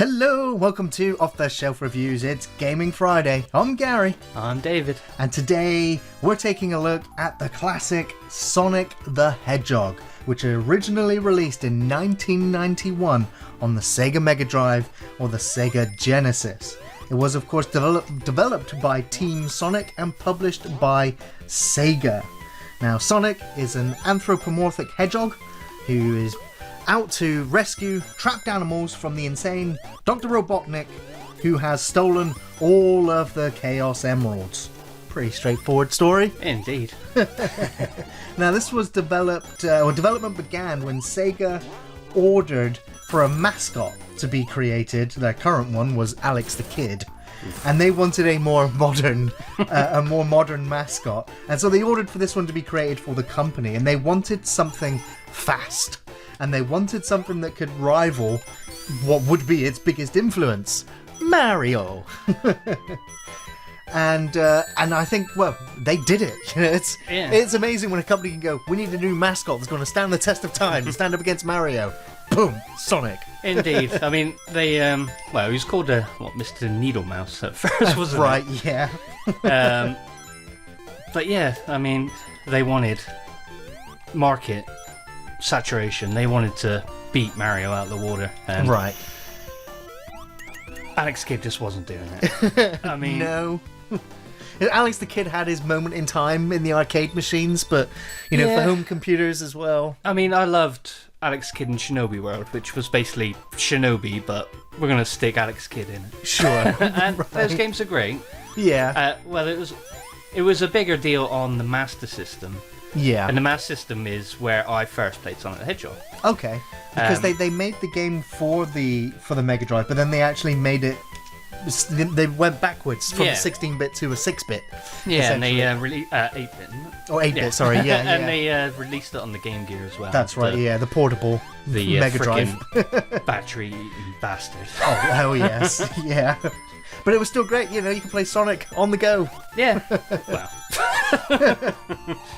Hello, welcome to Off the Shelf Reviews. It's Gaming Friday. I'm Gary. I'm David. And today we're taking a look at the classic Sonic the Hedgehog, which originally released in 1991 on the Sega Mega Drive or the Sega Genesis. It was of course developed by Team Sonic and published by Sega. Now Sonic is an anthropomorphic hedgehog who is out to rescue trapped animals from the insane Dr. Robotnik, who has stolen all of the Chaos Emeralds. Pretty straightforward story. Indeed. Now this was development began when Sega ordered for a mascot to be created. Their current one was Alex the Kid. And they wanted a more modern mascot. And so they ordered for this one to be created for the company. And they wanted something fast. And they wanted something that could rival what would be its biggest influence, Mario. And I think, well, they did it. It's amazing when a company can go, we need a new mascot that's going to stand the test of time, stand up against Mario. Boom, Sonic. Indeed. I mean, they, well, he was called, Mr. Needlemouse at first, wasn't it? Right, yeah. But yeah, I mean, they wanted market saturation. They wanted to beat Mario out of the water. And right. Alex Kidd just wasn't doing it. I mean... No. Alex the Kid had his moment in time in the arcade machines, but, you know, for home computers as well. I mean, I loved Alex Kidd in Shinobi World, which was basically Shinobi, but we're going to stick Alex Kidd in it. Sure. And right. Those games are great. Yeah. Well, it was a bigger deal on the Master System. Yeah. And the Master System is where I first played Sonic the Hedgehog. Okay. Because they made the game for the Mega Drive, but then they actually made it. They went backwards from 16-bit to a 6-bit. Yeah, and they released 8-bit. Or 8-bit, sorry, yeah. And they released it on the Game Gear as well. That's right, the portable Mega Drive. Battery bastard. Oh, hell yes, yeah. But it was still great, you know, you can play Sonic on the go. Yeah, well.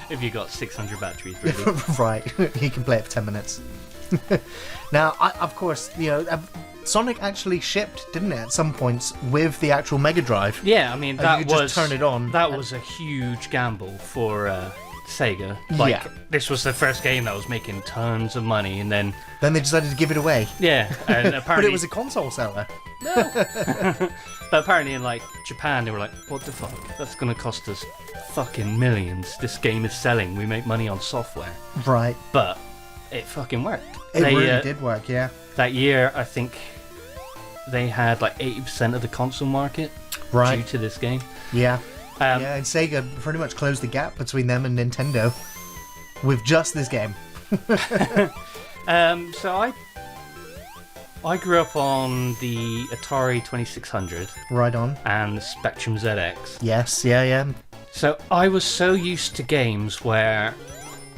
If you got 600 batteries, really. Right, you can play it for 10 minutes. Now, of course, you know, Sonic actually shipped, didn't it, at some points with the actual Mega Drive? Yeah, I mean, that you could just turn it on. That was a huge gamble for Sega. This was the first game that was making tons of money, and then they decided to give it away. Yeah, and apparently... But it was a console seller. No. But apparently in, Japan, they were like, what the fuck? That's going to cost us fucking millions. This game is selling. We make money on software. Right. But it fucking worked. It really did work, yeah. That year, I think they had 80% of the console market due to this game. Yeah. And Sega pretty much closed the gap between them and Nintendo with just this game. So I grew up on the Atari 2600. Right on. And the Spectrum ZX. Yes, yeah. So I was so used to games where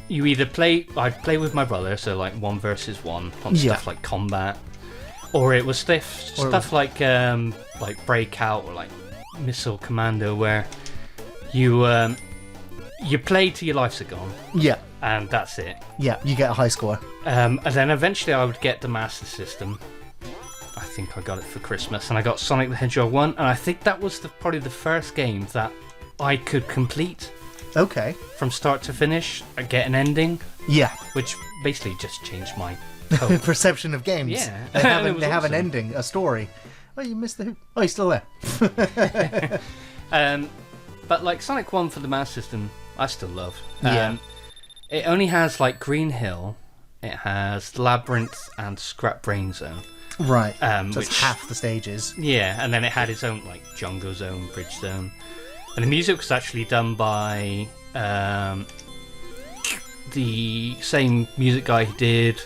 you either I'd play with my brother, so 1 versus 1 on stuff like Combat, or it was stuff like Breakout or Missile Commando, where you play till your lives are gone. Yeah. And that's it. Yeah, you get a high score. And then eventually I would get the Master System. I think I got it for Christmas, and I got Sonic the Hedgehog 1, and I think that was probably the first game that I could complete. Okay. From start to finish, I get an ending. Yeah. Which basically just changed my perception of games. Yeah. They have an ending, a story. Oh, you missed the hoop. Oh, he's still there. But Sonic 1 for the Master System, I still love. Yeah. It only has Green Hill, it has Labyrinth and Scrap Brain Zone. Right. So it's half the stages. Yeah, and then it had its own Jungle Zone, Bridge Zone. And the music was actually done by the same music guy who did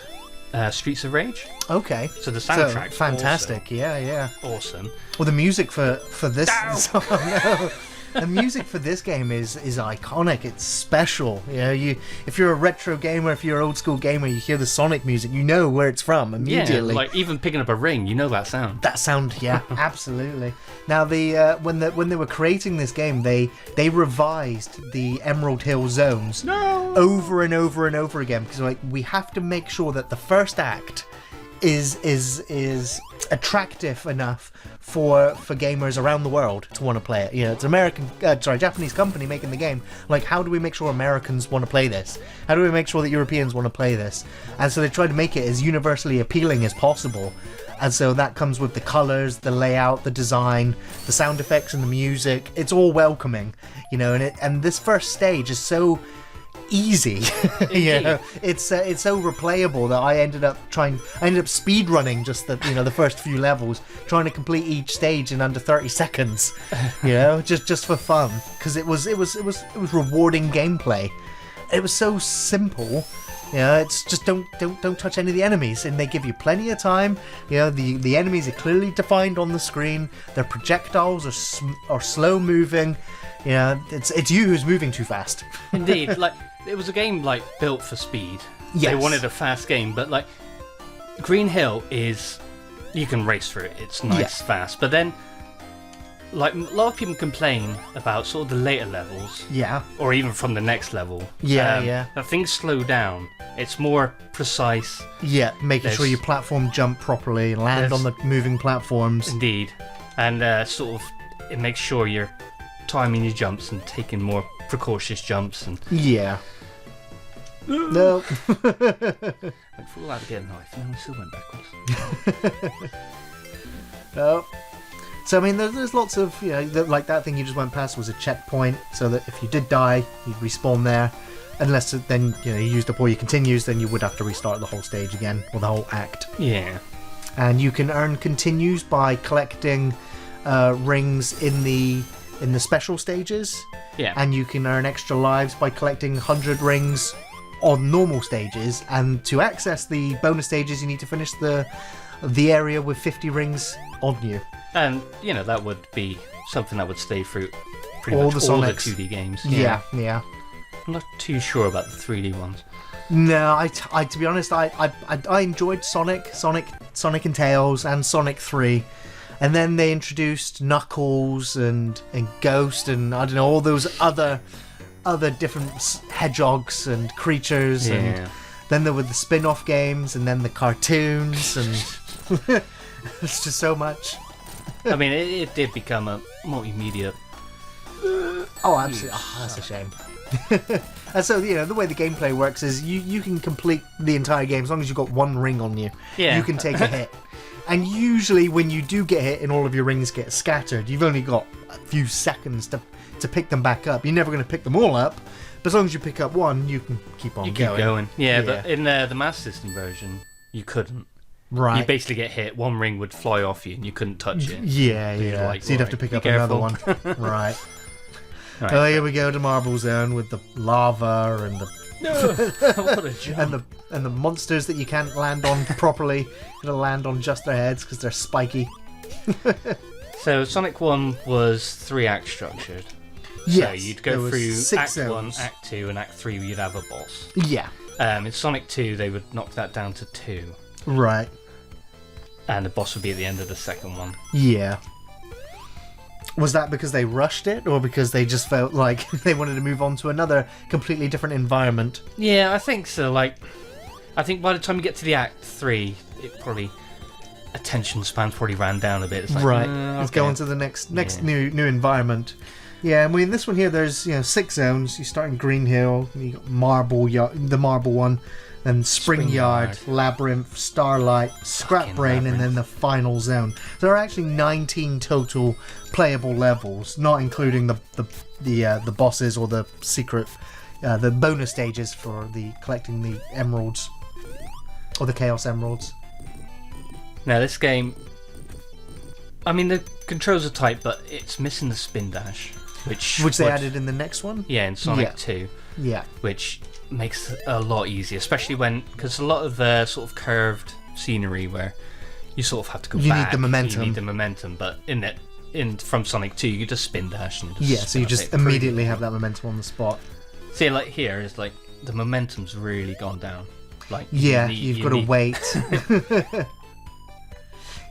Streets of Rage. Okay. So the soundtrack's fantastic. awesome. Yeah. Awesome. Well, the music for this... The music for this game is iconic. It's special. You know, if you're a retro gamer, if you're an old school gamer, you hear the Sonic music, you know where it's from immediately. Yeah, even picking up a ring, you know that sound. That sound, yeah, absolutely. Now, when they were creating this game, they revised the Emerald Hill zones over and over and over again because we have to make sure that the first act is attractive enough for gamers around the world to want to play it. You know, it's an Japanese company making the game. Like, how do we make sure Americans want to play this? How do we make sure that Europeans want to play this? And so they try to make it as universally appealing as possible. And so that comes with the colors, the layout, the design, the sound effects, and the music. It's all welcoming, you know. And this first stage is so easy. You know, it's so replayable that I ended up speed running just the first few levels, trying to complete each stage in under 30 seconds. You know, just for fun, because it was rewarding gameplay. It was so simple. You know, it's just don't touch any of the enemies, and they give you plenty of time. You know, the enemies are clearly defined on the screen. Their projectiles are slow moving. You know, it's you who's moving too fast. Indeed, like, it was a game like built for speed. Yes. They wanted a fast game, but like Green Hill is, you can race through it. It's nice, fast. But then, like, a lot of people complain about sort of the later levels. Yeah. Or even from the next level. Yeah. That things slow down. It's more precise. Yeah, making sure you platform jump properly, land on the moving platforms. Indeed. And sort of, it makes sure you're timing your jumps and taking more precautious jumps. And yeah. No. Like, fall out to get a knife, and then we still went backwards. No. So, I mean, there's lots of, you know, like that thing you just went past was a checkpoint, so that if you did die, you'd respawn there. Unless then, you know, you used up all your continues, then you would have to restart the whole stage again, or the whole act. Yeah. And you can earn continues by collecting rings in the special stages. Yeah. And you can earn extra lives by collecting 100 rings on normal stages. And to access the bonus stages, you need to finish the area with 50 rings on you. And, you know, that would be something that would stay through pretty all much the all the Sonics. 2D games. Yeah. I'm not too sure about the 3D ones. No, I to be honest, I enjoyed Sonic and Tails and Sonic 3. And then they introduced Knuckles and Ghost and, I don't know, all those other different hedgehogs and creatures. Yeah. And then there were the spin-off games, and then the cartoons, and it's just so much. I mean, it did become a multimedia. Oh, absolutely. Oh, that's a shame. And so, you know, the way the gameplay works is you can complete the entire game as long as you've got one ring on you. Yeah. You can take a hit. And usually when you do get hit and all of your rings get scattered, you've only got a few seconds to pick them back up. You're never going to pick them all up, but as long as you pick up one, you can keep on going. Yeah, but in the Master System version, you couldn't. Right. You basically get hit, one ring would fly off you, and you couldn't touch it. Yeah. Like, so you'd have to pick up another one. Right. Oh, here we go to Marble Zone with the lava and the what a jump. and the monsters that you can't land on properly. You gotta land on just their heads because they're spiky. So Sonic 1 was 3 act structured. Yes, so you'd go through 6 Act zones. 1, Act 2, and Act 3 where you'd have a boss. Yeah. In Sonic 2, they would knock that down to 2. Right. And the boss would be at the end of the second one. Yeah. Was that because they rushed it, or because they just felt like they wanted to move on to another completely different environment? Yeah, I think so. Like, I think by the time you get to the Act 3, it probably... attention span probably ran down a bit. It's like, right. Okay. Let's go on to the next new environment. Yeah, I mean, this one here, there's 6 zones. You start in Green Hill, you got the Marble one, then Spring Yard, Labyrinth, Starlight, Scrap Brain, and then the final zone. So there are actually 19 total playable levels, not including the bosses or the secret, the bonus stages for collecting the emeralds or the Chaos Emeralds. Now this game, I mean, the controls are tight, but it's missing the spin dash, which they added in the next one. Yeah, in Sonic 2. Yeah. Which makes it a lot easier, especially because a lot of the sort of curved scenery where you sort of have to go back. You need the momentum. You need the momentum, but from Sonic 2, you just spin dash and so you just immediately have that momentum on the spot. See, like here is like the momentum's really gone down. Like you've got to wait.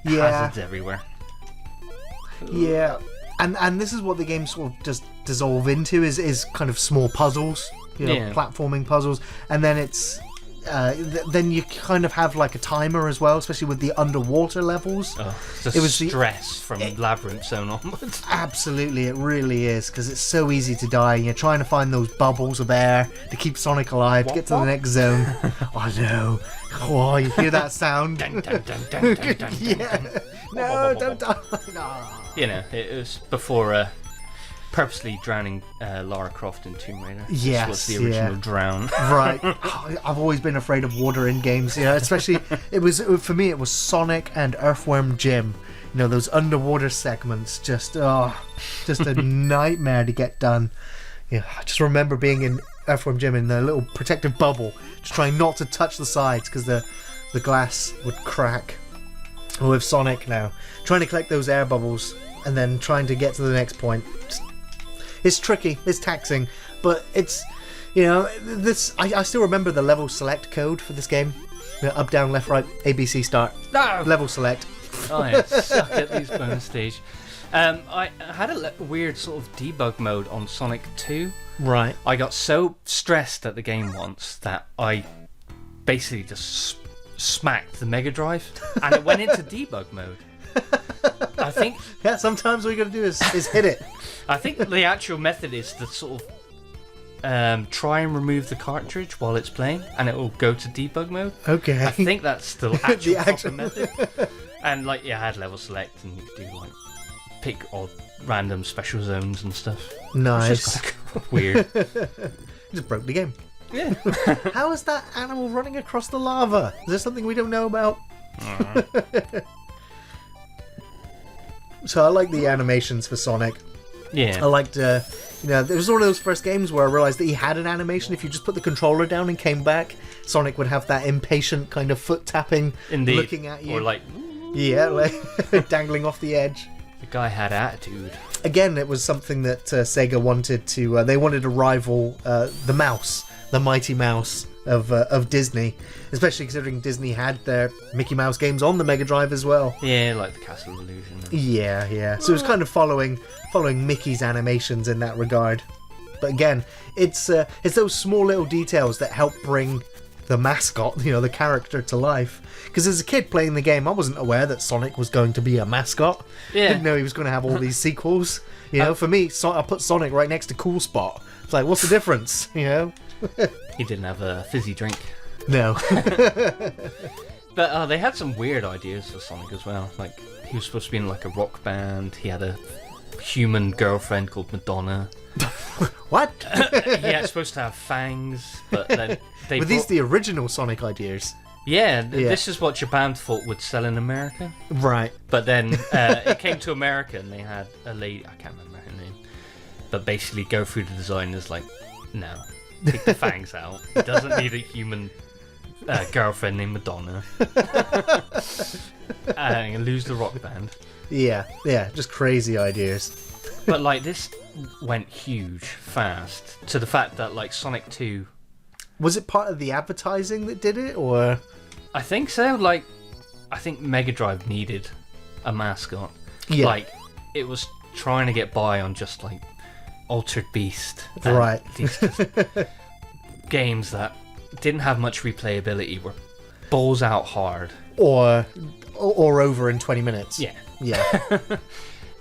Hazards everywhere. Yeah, and this is what the game sort of just dissolve into is kind of small puzzles, platforming puzzles, and then it's then you kind of have like a timer as well, especially with the underwater levels. It was stress from Labyrinth Zone onwards. Absolutely, it really is, because it's so easy to die. You're trying to find those bubbles of air to keep Sonic alive, to get to the next zone. Oh no. Oh, you hear that sound? Dun, dun, dun, dun, dun, dun, Yeah. No, don't die. No. You know, it was before purposely drowning Lara Croft in Tomb Raider. Yes, This was the original drown. Right. Oh, I've always been afraid of water in games, you know, especially for me it was Sonic and Earthworm Jim. You know, those underwater segments, just a nightmare to get done. Yeah, I just remember being in Earthworm Jim in the little protective bubble, just trying not to touch the sides because the glass would crack. With Sonic now, trying to collect those air bubbles and then trying to get to the next point. It's tricky, it's taxing, but it's, you know, this. I still remember the level select code for this game. You know, up, down, left, right, ABC, start. No! Level select. I suck at these bonus stage. I had a weird sort of debug mode on Sonic 2. Right. I got so stressed at the game once that I basically just smacked the Mega Drive and it went into debug mode. I think. Yeah, sometimes all you gotta do is hit it. I think the actual method is to sort of try and remove the cartridge while it's playing, and it will go to debug mode. Okay. I think that's the actual method. And like, yeah, I had level select, and you could do like pick odd random special zones and stuff. Nice. Which is kind of weird. Just broke the game. Yeah. How is that animal running across the lava? Is there something we don't know about? So I like the animations for Sonic. Yeah. I liked, you know, it was one of those first games where I realised that he had an animation. If you just put the controller down and came back, Sonic would have that impatient kind of foot tapping, Indeed. looking at you. Or like, yeah, like dangling off the edge. the guy had attitude. Again, it was something that Sega wanted to. They wanted to rival the mouse, the Mighty Mouse of Disney, especially considering Disney had their Mickey Mouse games on the Mega Drive as well. Yeah, like the Castle Illusion. Yeah. So it was kind of following Mickey's animations in that regard. But again, it's those small little details that help bring the mascot, you know, the character to life. Because as a kid playing the game, I wasn't aware that Sonic was going to be a mascot. Yeah. Didn't know he was going to have all these sequels. You know, for me, I put Sonic right next to Cool Spot. It's like, what's the difference? You know. He didn't have a fizzy drink. No. But they had some weird ideas for Sonic as well. Like, he was supposed to be in like a rock band. He had a human girlfriend called Madonna. What? Yeah, supposed to have fangs, but then they Were these the original Sonic ideas? Yeah, this is what Japan thought would sell in America. Right. But then it came to America and they had a lady, I can't remember her name, but basically go through the design is like, no, take the fangs out. He doesn't need a human girlfriend named Madonna. And lose the rock band. Yeah, just crazy ideas. But like, this went huge fast to the fact that like Sonic 2... Was it part of the advertising that did it, or...? I think so. Like, I think Mega Drive needed a mascot. Yeah. Like, it was trying to get by on just like Altered Beast. And Right. These just games that didn't have much replayability, were balls out hard. Or over in 20 minutes. Yeah. Yeah.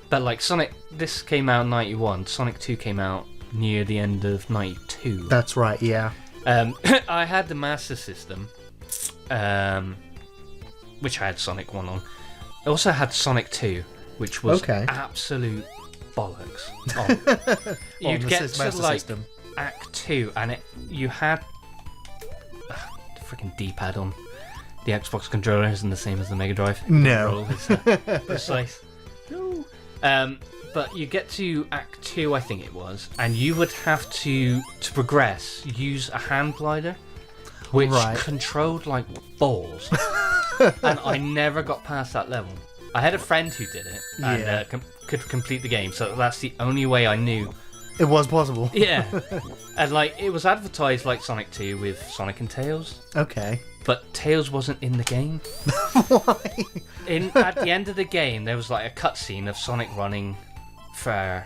But like Sonic, this came out in 91. Sonic 2 came out near the end of 92. That's right, yeah. I had the Master System, which I had Sonic 1 on. I also had Sonic 2, which was absolute bollocks. You'd get to like Act 2, and you had the freaking D-pad on the Xbox controller isn't the same as the Mega Drive. No. It's precise. No. But you get to Act 2, I think it was, and you would have to progress, use a hand glider, which controlled like balls. And I never got past that level. I had a friend who did it and could complete the game, so that's the only way I knew it was possible. Yeah. And like, it was advertised like Sonic 2 with Sonic and Tails. Okay. But Tails wasn't in the game. Why? At the end of the game, there was like a cutscene of Sonic running for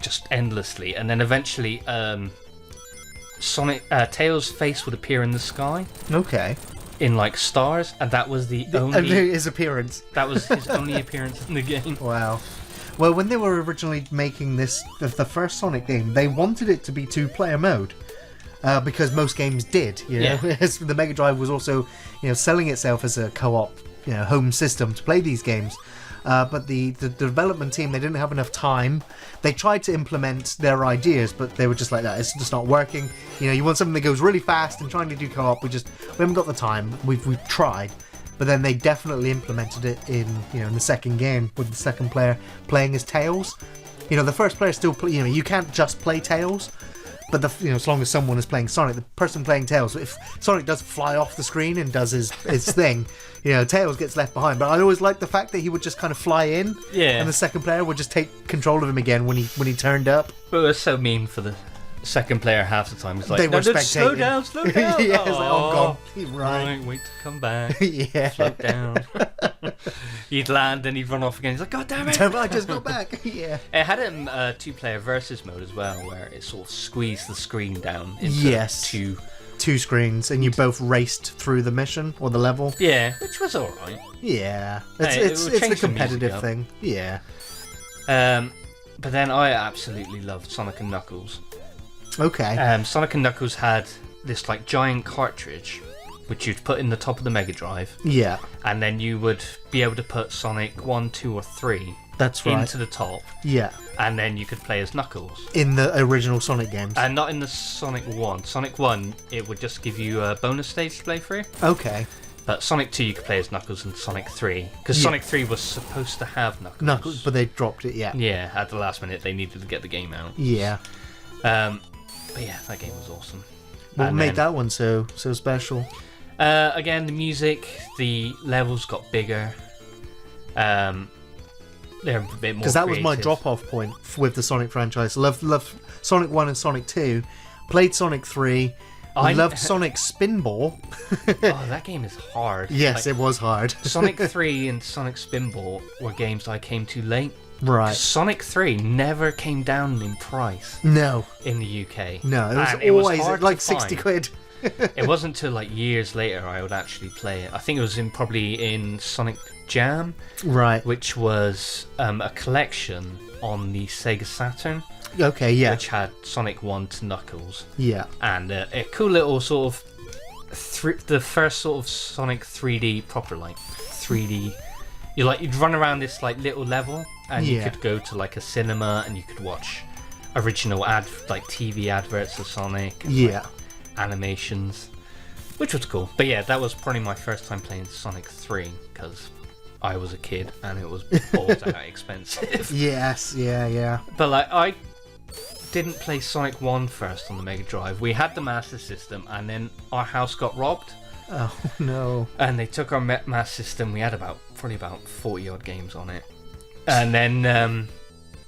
just endlessly, and then eventually Tails' face would appear in the sky Okay. in like stars, and that was the only His appearance. that was his only appearance in the game. Wow. Well, when they were originally making the first Sonic game, they wanted it to be 2-player mode. Because most games did, you know. Yeah. The Mega Drive was also, selling itself as a co-op, home system to play these games. But the development team, they didn't have enough time. They tried to implement their ideas, but they were just like that. It's just not working. You want something that goes really fast and trying to do co-op. We haven't got the time. We've tried, but then they definitely implemented it in the second game with the second player playing as Tails. The first player still you can't just play Tails. But as long as someone is playing Sonic, the person playing Tails, if Sonic does fly off the screen and does his thing, Tails gets left behind. But I always liked the fact that he would just kind of fly in, and the second player would just take control of him again when he turned up. But it was so mean for the second player half the time. It's like, they were spectating. Slow down. Yeah, it's like, oh god, right. Wait to come back. Yeah. Slow down. He'd land and he'd run off again. He's like, God damn it! I just got back. Yeah. It had a 2-player versus mode as well, where it sort of squeezed the screen down into two screens, and you both raced through the mission or the level. Yeah, which was alright. Yeah, It's the competitive thing. Yeah. But then I absolutely loved Sonic and Knuckles. Okay. Sonic and Knuckles had this like giant cartridge which you'd put in the top of the Mega Drive. Yeah. And then you would be able to put Sonic 1, 2 or 3 That's right. into the top. Yeah. And then you could play as Knuckles. In the original Sonic games? And not in the Sonic 1. Sonic 1, it would just give you a bonus stage to play through. Okay. But Sonic 2 you could play as Knuckles, and Sonic 3. Because Sonic 3 was supposed to have Knuckles. But they dropped it, yeah. Yeah, at the last minute they needed to get the game out. Yeah. But yeah, that game was awesome. What made that one so special? Again, the music, the levels got bigger. They're a bit more because that was my creative. drop-off point with the Sonic franchise. Loved Sonic 1 and Sonic 2. Played Sonic 3. I loved Sonic Spinball. Oh, that game is hard. Yes, it was hard. Sonic 3 and Sonic Spinball were games I came too late. Right. Sonic 3 never came down in price. No. In the UK. No, it was always hard like to 60 find. quid. It wasn't until like years later I would actually play it. I think it was probably in Sonic Jam, right? Which was a collection on the Sega Saturn. Okay, yeah. Which had Sonic 1 to Knuckles. Yeah. And a cool little sort of the first sort of Sonic 3D proper like 3D. You'd run around this like little level, and you could go to like a cinema and you could watch original TV adverts of Sonic. And, animations, which was cool. But yeah, that was probably my first time playing Sonic 3 because I was a kid and it was balls out expensive. Yes, yeah. But like I didn't play Sonic 1 first on the Mega Drive. We had the Master System and then our house got robbed. Oh no. And they took our Master System. We had probably about 40 odd games on it. And then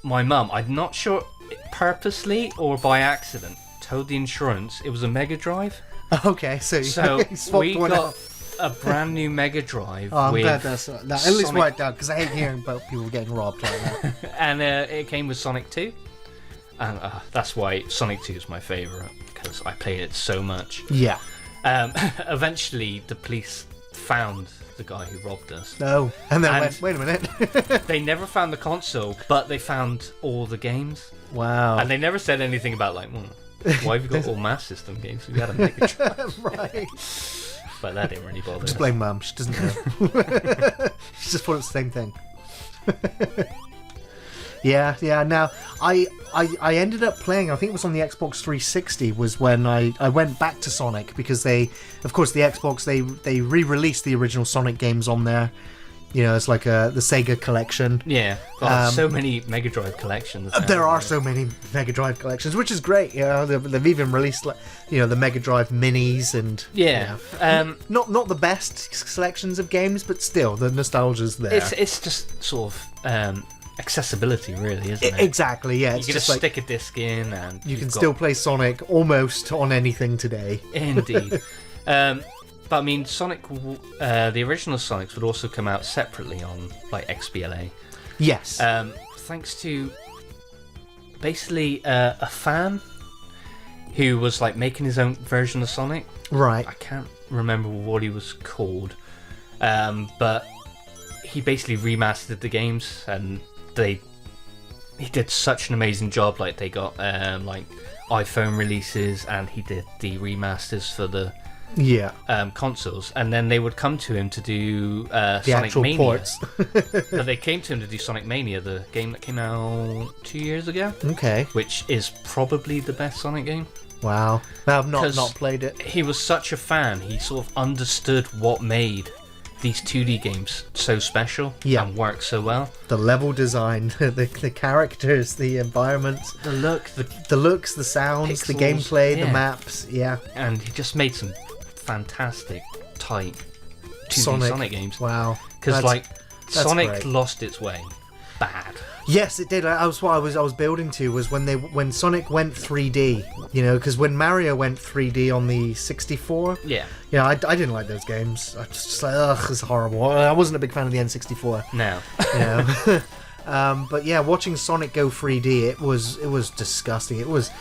my mum, I'm not sure purposely or by accident, told the insurance it was a Mega Drive. Okay, so we got a brand new Mega Drive. Oh, I'm glad that at least worked out because I hate hearing about people getting robbed like that. And it came with Sonic 2, and that's why Sonic 2 is my favourite because I played it so much. Yeah. Eventually, the police found the guy who robbed us. Oh, and then went, wait a minute. They never found the console, but they found all the games. Wow. And they never said anything about why have you got all Master System games? We had a Mega Drive. Right. But that didn't really bother us. Just blame Mum. She doesn't know. She just thought it's the same thing. Yeah. Now, I ended up playing, I think it was on the Xbox 360, was when I went back to Sonic because the Xbox, they re-released the original Sonic games on there. It's like the Sega collection. Yeah, God, so many Mega Drive collections. There are so many Mega Drive collections, which is great. They've even released the Mega Drive minis and not the best selections of games, but still the nostalgia's there. It's just sort of accessibility, really, isn't it? Exactly. Yeah, you can just stick a disc in, and you can still play Sonic almost on anything today. Indeed. But I mean, Sonic, the original Sonics would also come out separately on like XBLA. Yes. Thanks to basically a fan who was like making his own version of Sonic. Right. I can't remember what he was called, but he basically remastered the games, and he did such an amazing job. Like they got like iPhone releases, and he did the remasters for the consoles, and then they would come to him to do the Sonic actual Mania. ports. But they came to him to do Sonic Mania, the game that came out 2 years ago. Okay. Which is probably the best Sonic game. Wow. I've not played it. He was such a fan. He sort of understood what made these 2D games so special and work so well. The level design, the characters, the environments, the looks, the sounds, pixels, the gameplay, the maps. Yeah. And he just made some fantastic, tight 2D Sonic games. Wow. Because like Sonic great. lost its way bad. Yes, it did. What I was building to was when Sonic went 3D. You know, because when Mario went 3D on the 64. Yeah. You know, I didn't like those games. I was just like, ugh, it's horrible. I wasn't a big fan of the N64. No. You know. But yeah, watching Sonic go 3D, it was disgusting. It was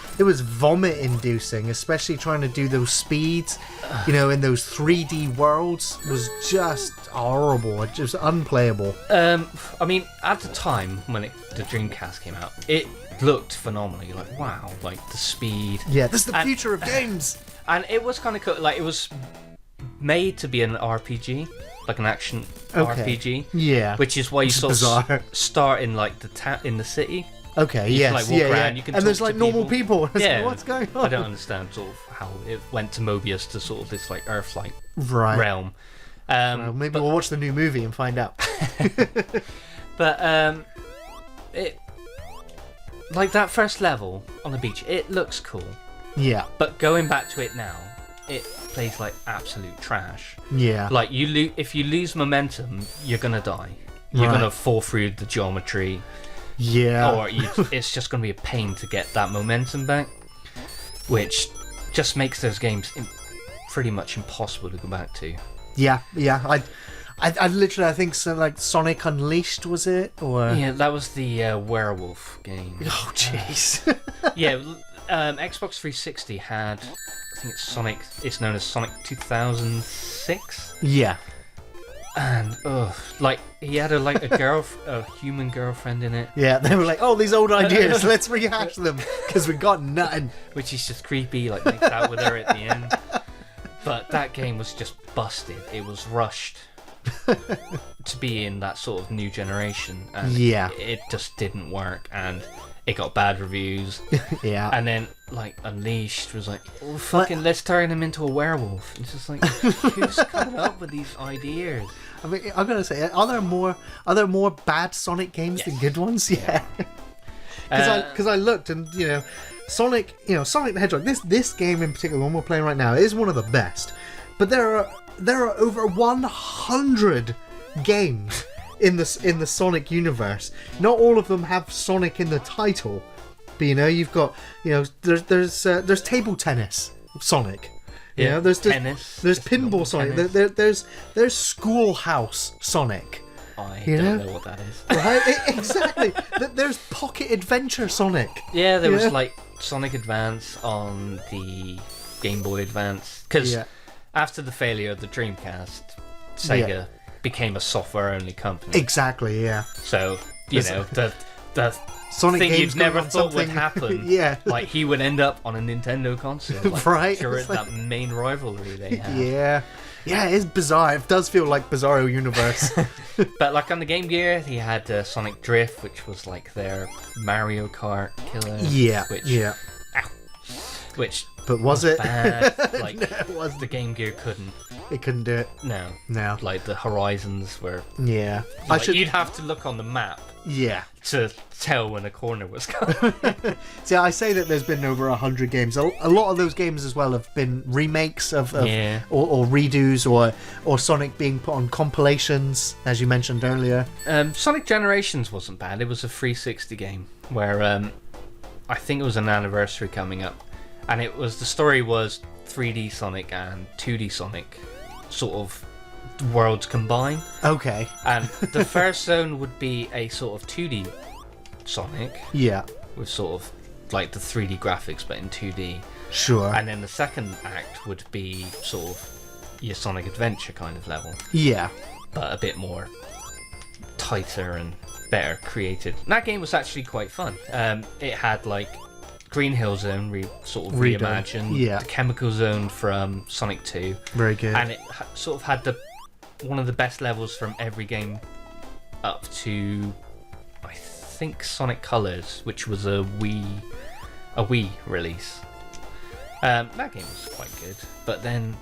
vomit inducing, especially trying to do those speeds, you know, in those 3D worlds was just horrible. It was unplayable. I mean, at the time when the Dreamcast came out, it looked phenomenal. You're like, wow, like the speed. Yeah, this is the future of games. And it was kind of cool. Like it was made to be an RPG. Like an action RPG, which is why you sort of start in like in the city. Okay, you can, like, walk around, you can and there's like normal people. Yeah, like, what's going on? I don't understand sort of how it went to Mobius to sort of this like Earth-like realm. Well, maybe we'll watch the new movie and find out. But it like that first level on the beach, it looks cool. Yeah. But going back to it now, it plays like absolute trash. Yeah. Like if you lose momentum, you're gonna die. You're gonna fall through the geometry. Yeah. Or it's just gonna be a pain to get that momentum back, which just makes those games pretty much impossible to go back to. Yeah. Yeah. I literally, I think so. Like Sonic Unleashed, was it? Or yeah, that was the werewolf game. Oh, jeez. Yeah. Xbox 360 had, I think it's known as Sonic 2006. Yeah. And like he had a human girlfriend in it. Yeah, they were like, oh, these old ideas, let's rehash them because we got nothing. Which is just creepy, like makes out with her at the end. But that game was just busted. It was rushed to be in that sort of new generation, and it just didn't work, and it got bad reviews. Yeah. And then like Unleashed was like, oh, fucking let's turn him into a werewolf. It's just like, who's coming up with these ideas? I mean, I'm gonna say, are there more bad Sonic games than good ones? Yeah. Because I looked, and Sonic the Hedgehog. This game in particular, the one we're playing right now, is one of the best. But there are over 100 games in the Sonic universe. Not all of them have Sonic in the title, but you've got there's table tennis Sonic. There's tennis. There's pinball Sonic. There's Schoolhouse Sonic. I don't know what that is. Right? Exactly. There's Pocket Adventure Sonic. Yeah, there was like Sonic Advance on the Game Boy Advance, because after the failure of the Dreamcast, Sega became a software-only company. Exactly. Yeah. So the Sonic thing games you'd never on thought would something. happen. Yeah. Like he would end up on a Nintendo console. Like, right. During that main rivalry they have. Yeah. Yeah, it's bizarre. It does feel like Bizarro Universe. But like on the Game Gear, he had Sonic Drift, which was like their Mario Kart killer. Yeah. Which but was it? Bad. Like No, it wasn't. the Game Gear couldn't. It couldn't do it. No. No. Like the horizons were. Yeah. You'd have to look on the map. Yeah. To tell when a corner was coming. See, I say that there's been over 100 games. A lot of those games as well have been remakes of or redos or Sonic being put on compilations, as you mentioned earlier. Sonic Generations wasn't bad. It was a 360 game where I think it was an anniversary coming up, and the story was 3D Sonic and 2D Sonic sort of worlds combine. Okay. And the first zone would be a sort of 2D Sonic. Yeah. With sort of like the 3D graphics but in 2D. Sure. And then the second act would be sort of your Sonic Adventure kind of level. Yeah. But a bit more tighter and better created. And that game was actually quite fun. It had like Green Hill Zone reimagined, yeah. the Chemical Zone from Sonic 2. Very good. And it sort of had one of the best levels from every game up to, I think, Sonic Colors, which was a Wii release. That game was quite good, but then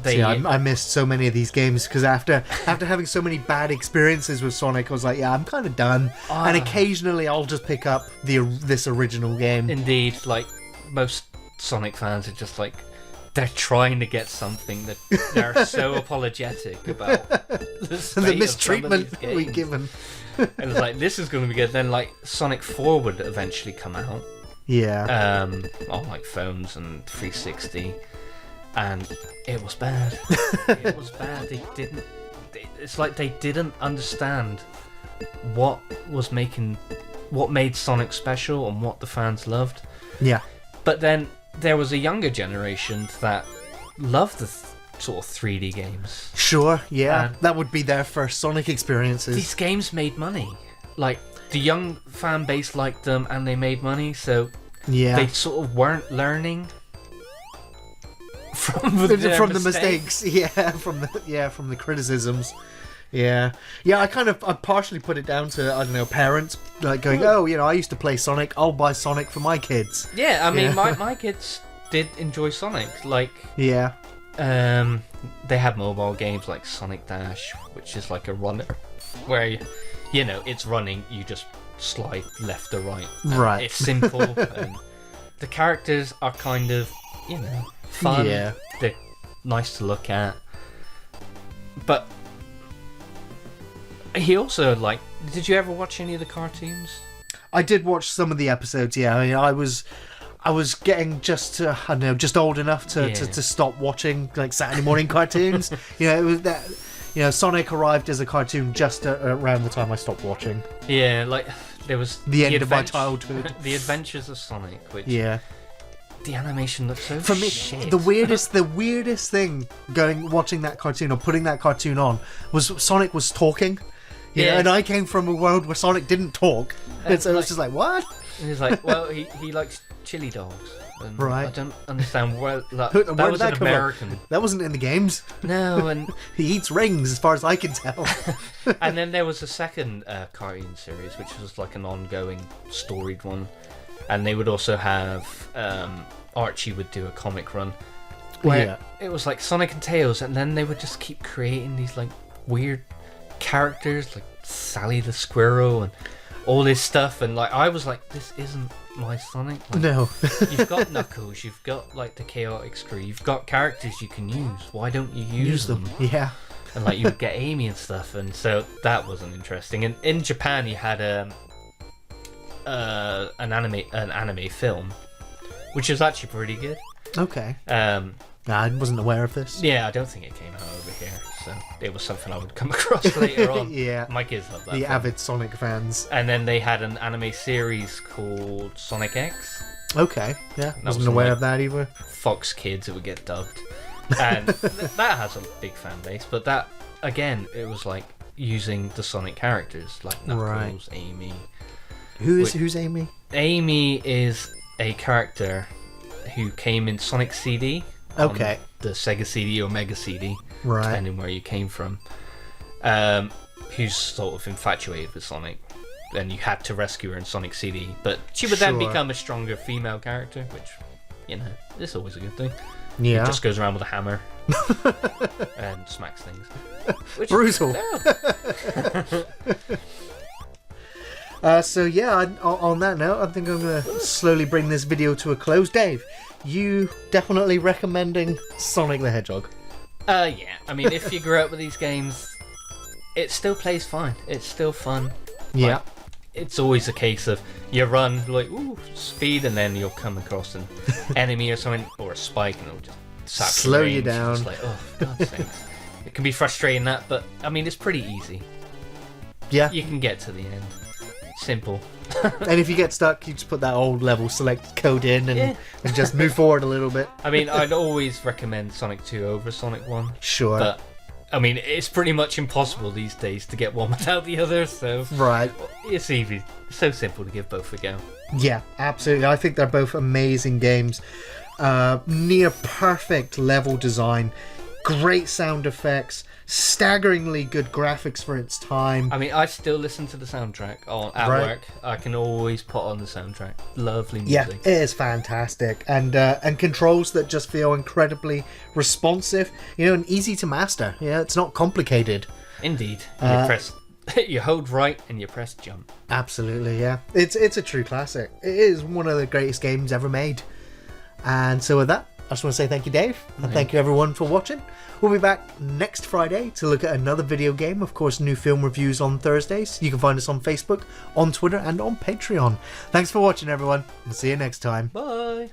I missed so many of these games because after having so many bad experiences with Sonic, I was like, yeah, I'm kind of done. And occasionally I'll just pick up this original game. Indeed, like most Sonic fans are just like, they're trying to get something that they're so apologetic about the mistreatment we've given. And it's like, this is going to be good. Then like Sonic 4 would eventually come out. Yeah. On like phones and 360. And it was bad. It was bad. It's like they didn't understand what made Sonic special and what the fans loved. Yeah. But then there was a younger generation that loved the sort of 3D games. Sure, yeah. That would be their first Sonic experiences. These games made money. Like, the young fan base liked them and they made money, so they sort of weren't learning from the mistakes. From the criticisms. I partially put it down to, I don't know, parents like going, I used to play Sonic, I'll buy Sonic for my kids. Yeah, I mean, my kids did enjoy Sonic. Like, they had mobile games like Sonic Dash, which is like a runner where it's running, you just slide left or right. Right. It's simple and the characters are kind of, fun. Yeah. They're nice to look at. But he also, like, did you ever watch any of the cartoons? I did watch some of the episodes, yeah. I mean, I was getting just old enough to stop watching like Saturday morning cartoons. It was that Sonic arrived as a cartoon just around the time I stopped watching. Yeah, like there was the end of my childhood. The Adventures of Sonic, which the animation looks so for me shit. the weirdest thing watching that cartoon or putting that cartoon on was Sonic was talking. And I came from a world where Sonic didn't talk, and so it was just like, what? And he's like, well, he likes chili dogs. And right. I don't understand where that was an American. Up? That wasn't in the games. No, and he eats rings, as far as I can tell. And then there was a second cartoon series, which was like an ongoing storied one, and they would also have Archie would do a comic run where it was like Sonic and Tails, and then they would just keep creating these like weird characters like Sally the Squirrel and all this stuff, and like I was like, this isn't my Sonic. Like, no. You've got Knuckles, you've got like the Chaotix crew, you've got characters you can use. Why don't you use them? Yeah. And like you would get Amy and stuff, and so that wasn't interesting. And in Japan, you had an anime film, which is actually pretty good. Okay. I wasn't aware of this. Yeah, I don't think it came out over here, so it was something I would come across later on. Yeah. My kids love that. The film. avid Sonic fans. And then they had an anime series called Sonic X. Okay, yeah. Wasn't aware of that either. Fox Kids, it would get dubbed. And that has a big fan base, but that, again, it was like using the Sonic characters, like Knuckles, Amy. Who's Amy? Amy is a character who came in Sonic CD. Okay. The Sega CD or Mega CD, right, depending where you came from. Who's sort of infatuated with Sonic, and you had to rescue her in Sonic CD. But she would then become a stronger female character, which, is always a good thing. Yeah. He just goes around with a hammer and smacks things. Which brutal. So yeah, on that note, I think I'm going to slowly bring this video to a close. Dave, you definitely recommending Sonic the Hedgehog? Yeah. I mean, if you grew up with these games, it still plays fine. It's still fun. Yeah. Like, it's always a case of you run, like, ooh, speed, and then you'll come across an enemy or something, or a spike, and it'll just slow you down. It's like, oh, God's sakes. It can be frustrating, that, but, I mean, it's pretty easy. Yeah. You can get to the end. Simple. And if you get stuck, you just put that old level select code in and just move forward a little bit. I mean, I'd always recommend Sonic 2 over Sonic 1. Sure. But, I mean, it's pretty much impossible these days to get one without the other, so... Right. It's easy. It's so simple to give both a go. Yeah, absolutely. I think they're both amazing games. Near perfect level design, great sound effects, staggeringly good graphics for its time. I mean, I still listen to the soundtrack at work. I can always put on the soundtrack. Lovely music. Yeah, it is fantastic, and controls that just feel incredibly responsive, and easy to master. Yeah, it's not complicated. Indeed. You hold right and you press jump. Absolutely, yeah. It's a true classic. It is one of the greatest games ever made. And so with that, I just want to say thank you, Dave, and thank you everyone for watching. We'll be back next Friday to look at another video game. Of course, new film reviews on Thursdays. You can find us on Facebook, on Twitter, and on Patreon. Thanks for watching, everyone. We'll see you next time. Bye.